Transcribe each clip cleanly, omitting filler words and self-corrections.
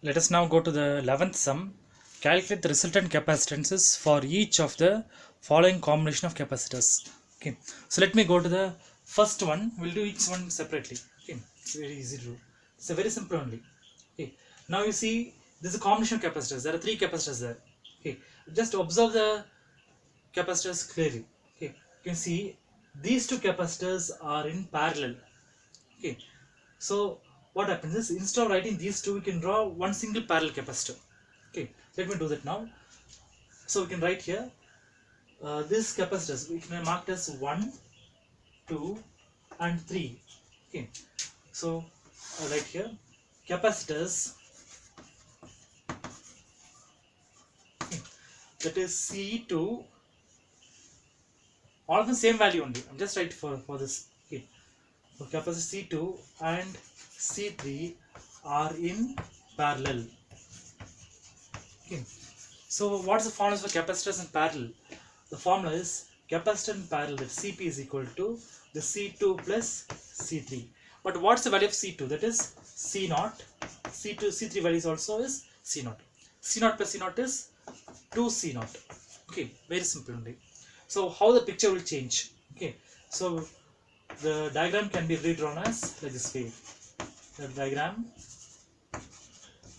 Let us now go to the 11th sum. Calculate the resultant capacitances for each of the following combination of capacitors. Okay, so let me go to the first one. We'll do each one separately. Okay, it's very easy to do. It's a very simple only. Okay, now you see this is a combination of capacitors. There are three capacitors there. Okay, just observe the capacitors clearly. Okay, you can see these two capacitors are in parallel. Okay, so what happens is instead of writing these two, we can draw one single parallel capacitor. Okay, let me do that now. So we can write here this capacitors we can mark as 1, 2 and 3. Okay, so I'll write here capacitors, okay, that is C2, all of the same value only. I'm just writing for this. Okay, so capacitor C2 and C3 are in parallel. Okay, so what's the formula for capacitors in parallel? The formula is capacitor in parallel, that Cp is equal to the C2 plus C3. But what's the value of C2? That is C0. C2, C3 values also is C0. C0 plus C0 is 2C0. Okay, very simple only. So how the picture will change? Okay, so the diagram can be redrawn as like this way. The diagram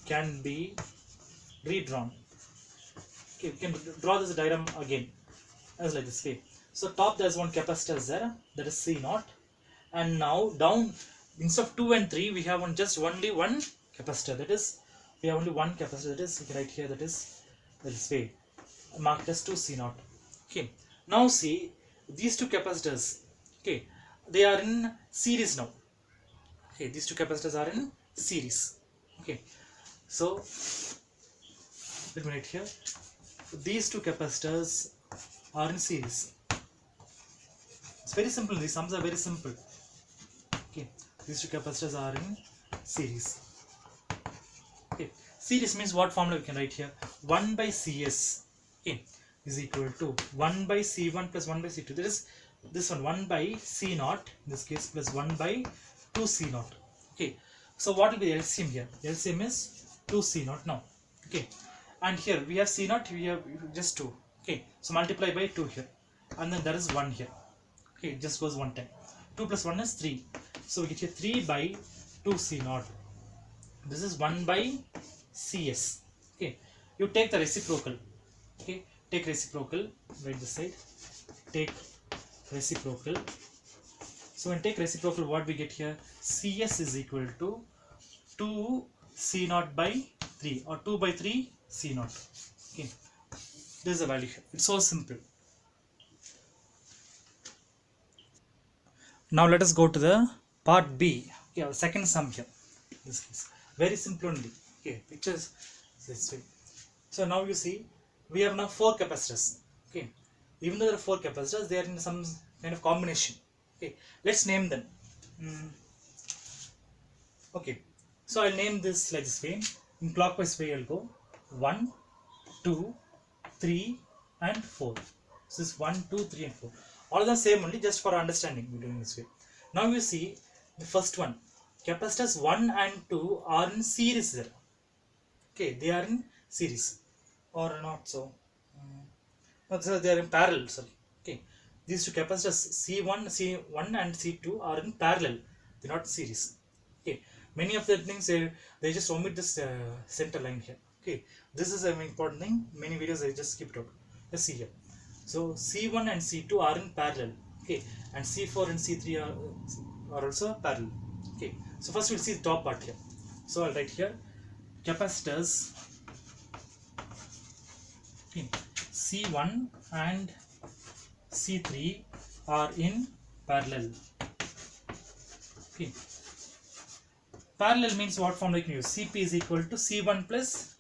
can be redrawn. Okay, we can draw this diagram again as like this way. So top there's one capacitor there, that is C0, and now down instead of 2 and 3 we have only one capacitor, that is we have only one capacitor, that is we can write here, that is this way marked as 2C0. Okay, now see these two capacitors, okay, they are in series now. Okay, these two capacitors are in series. Okay, so let me write here, these two capacitors are in series. It's very simple, these sums are very simple. Okay, these two capacitors are in series. Okay, series means what formula we can write here? 1 by Cs, okay, is equal to 1 by C1 plus 1 by C2. That is this one by C0 in this case plus 1 by 2C0. Okay, so what will be the LCM here? The LCM is 2C0 now. Okay, and here we have C0, we have just 2. Okay, so multiply by 2 here, and then there is 1 here. Okay, it just goes one time. 2 plus 1 is 3. So we get here 3 by 2C0. This is 1 by CS. Okay, you take the reciprocal. Okay, take reciprocal, write this side. Take reciprocal. So when take reciprocal, what we get here? CS is equal to 2C0 by 3 or 2 by 3 C0. Okay, this is the value here. It's so simple. Now let us go to the part B. Okay, our second sum here. This is very simple only. Okay, pictures this way. So now you see we have now 4 capacitors. Okay, even though there are 4 capacitors, they are in some kind of combination. Okay, let's name them. Okay, so I'll name this like this way. In clockwise way, I'll go 1, 2, 3, and 4. So this is 1, 2, 3, and 4. All the same only, just for understanding we're doing this way. Now you see the first one, capacitors 1 and 2 are in series there. Okay, they are in series or not so. So they are in parallel. Sorry. Okay, these two capacitors C1 and C2 are in parallel. They're not series. Okay, many of the things they just omit this center line here. Okay, this is an important thing. Many videos I just skip it out. Let's see here. So C1 and C2 are in parallel. Okay, and C4 and C3 are also parallel. Okay, so first we'll see the top part here. So I'll write here capacitors, okay, C1 and C3 are in parallel. Okay, parallel means what formula you can use? Cp is equal to C1 plus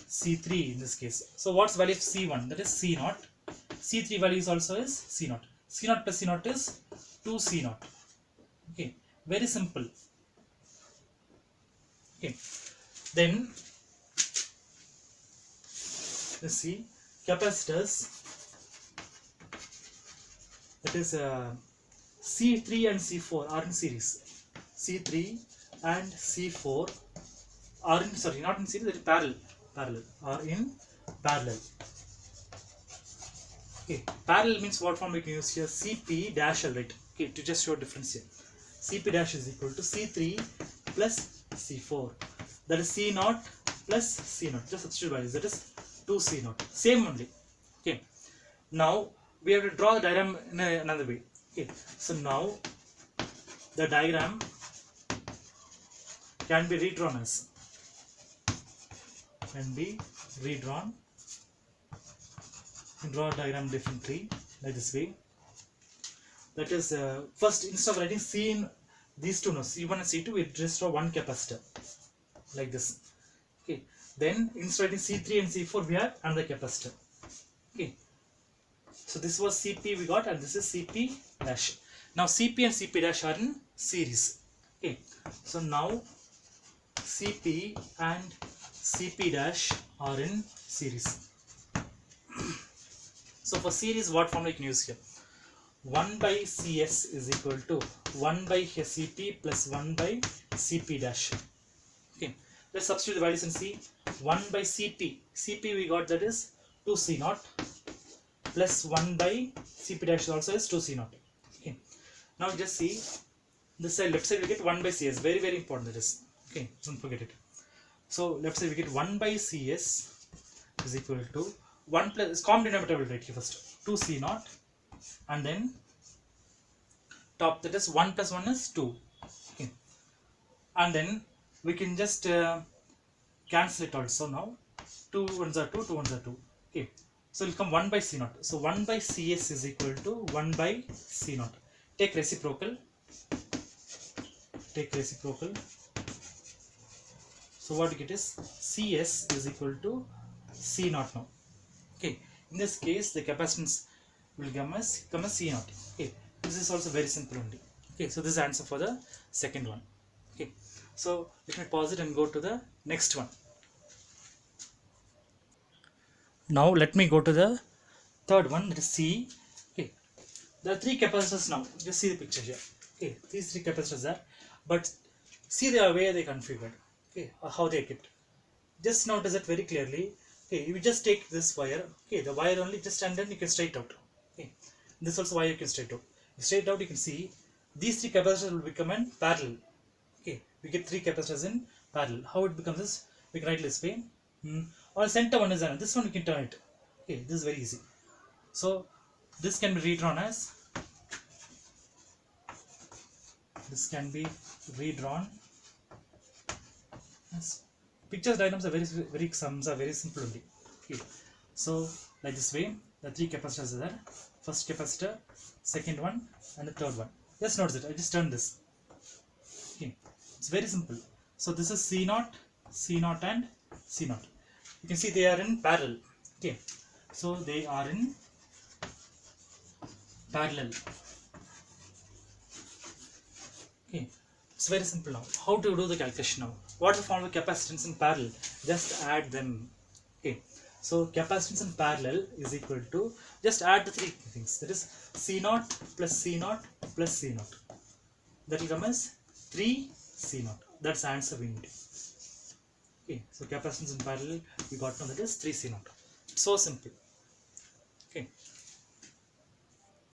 C3 in this case. So what's the value of C1? That is C0. C3 value also is C0. C0 plus C0 is 2C0. Okay, very simple. Okay, then let's see capacitors, that is C3 and C4 are in series. C3 and C4 are in, sorry, not in series, that is parallel, are in parallel. Okay, parallel means what form we can use here? Cp dash L, right? Okay, to just show difference here. Cp dash is equal to C3 plus C4. That is C0 plus C0. Just substitute values. That is 2C0. Same only. Okay. Now we have to draw the diagram in another way. Okay. So now the diagram can be redrawn as, draw a diagram differently, like this way. That is, first, instead of writing C in these two, no, C1 and C2, we just draw one capacitor, like this. Okay. Then instead of writing C3 and C4, we have another capacitor. Okay. So this was Cp we got, and this is Cp dash. Now Cp and Cp dash are in series. Okay. So now Cp and Cp dash are in series. So for series, what formula you can use here? 1 by Cs is equal to 1 by Cp plus 1 by Cp dash. Okay, let's substitute the values and see. 1 by Cp, Cp we got, that is 2C0, plus 1 by Cp dash also is 2C0. Okay, now just see this side, left side we get 1 by Cs, very very important that is. Okay, don't forget it. So left side we get 1 by Cs is equal to 1 plus, common denominator will write here first, 2C0, and then top, that is 1 plus 1 is 2. Okay, and then we can just cancel it also now. 2 ones are 2, 2 ones are 2. Okay, so it will come 1 by C0. So 1 by Cs is equal to 1 by C0. Take reciprocal. So what you get is Cs is equal to C0 now. Okay, in this case the capacitance will come as C0. Okay, this is also very simple only. Okay, so this is the answer for the second one. Okay, so let me pause it and go to the next one. Now let me go to the third one, that is C. Okay, there are three capacitors now. Just see the picture here. Okay, these three capacitors are, but see the way they configured. Okay, how they kept. Just notice it very clearly. Okay, you just take this wire. Okay, the wire only, just, and then you can straight out. Okay, this also wire you can straight out. Straight out you can see these three capacitors will become in parallel. Okay, we get three capacitors in parallel. How it becomes is, we can write this way. Or center one is another. This one we can turn it. Okay, this is very easy. So this can be redrawn as, pictures, diagrams are very sums are very simple only. Okay, so like this way, the three capacitors are there. First capacitor, second one, and the third one. Just notice it. I just turned this. Okay, it's very simple. So this is C0, C0, and C0. You can see they are in parallel. Okay, so they are in parallel. Okay, it's very simple now. How to do the calculation now? What is the form of capacitance in parallel? Just add them. Okay, so capacitance in parallel is equal to, just add the three things. That is C0 plus C0 plus C0. That will come as 3C0. That's the answer we need. Okay, so capacitance in parallel we got now, that is 3C0. It's so simple. Okay.